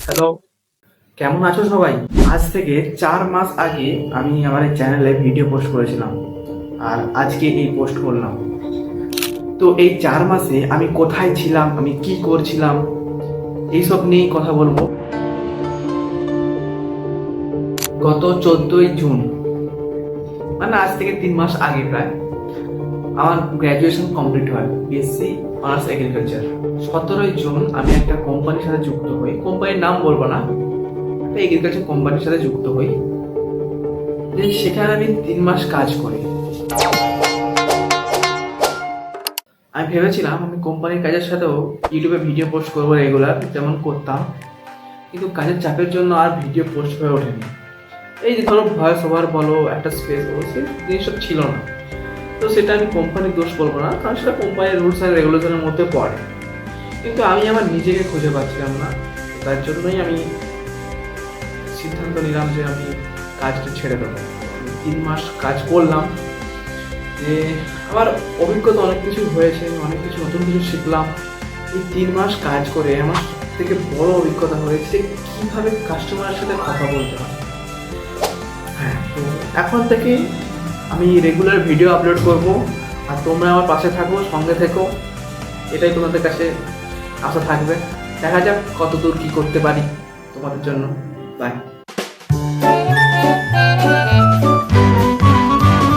Hello, কেমন আছো সবাই? আজ থেকে 4 মাস আগে আমি আমার এই চ্যানেলে ভিডিও পোস্ট করেছিলাম, আর আজকে এই পোস্ট করলাম। তো এই 4 মাসে আমি কোথায় ছিলাম, আমি কি করছিলাম, এইসব নিয়েই কথা বলবো। গত 14ই জুন, মানে আজ থেকে 3 মাস আগে প্রায়, আমার গ্র্যাজুয়েশন কমপ্লিট হয়, বিএসসি অনার্স এগ্রিকালচার। 17ই জুন আমি একটা কোম্পানির সাথে যুক্ত হই, কোম্পানির নাম বলবো না, একটা এগ্রিকালচার কোম্পানির সাথে যুক্ত হই। সেখানে আমি 3 মাস কাজ করি। আমি ভেবেছিলাম আমি কোম্পানির কাজের সাথেও ইউটিউবে ভিডিও পোস্ট করবো রেগুলার, যেমন করতাম, কিন্তু কাজের চাপের জন্য আর ভিডিও পোস্ট হয়ে ওঠেনি। এই যে ধরো ভয়েস ওভার বলো, একটা স্পেস বলো, সেই জিনিসটা ছিল না। তো সেটা আমি কোম্পানির দোষ বলবো না, কারণ সেটা কোম্পানির রুলস অ্যান্ড রেগুলেশনের মধ্যে পড়ে। কিন্তু আমি আমার নিজেকে খুঁজে পাচ্ছিলাম না, তার জন্যই আমি সিদ্ধান্ত নিলাম যে আমি কাজটা ছেড়ে দেবো। 3 মাস কাজ করলাম, যে আমার অভিজ্ঞতা অনেক কিছু হয়েছে, অনেক কিছু নতুন কিছু শিখলাম। এই 3 মাস কাজ করে আমার থেকে বড় অভিজ্ঞতা হয়েছে কিভাবে কাস্টমারের সাথে কথা বলতে হয়। হ্যাঁ, তো এখন থেকে আমি রেগুলার ভিডিও আপলোড করব, আর তোমরা আমার পাশে থাকো, সঙ্গে থেকো, এটাই তোমাদের কাছে আশা থাকবে। দেখা যাক কত দূর কী করতে পারি তোমাদের জন্য। বাই।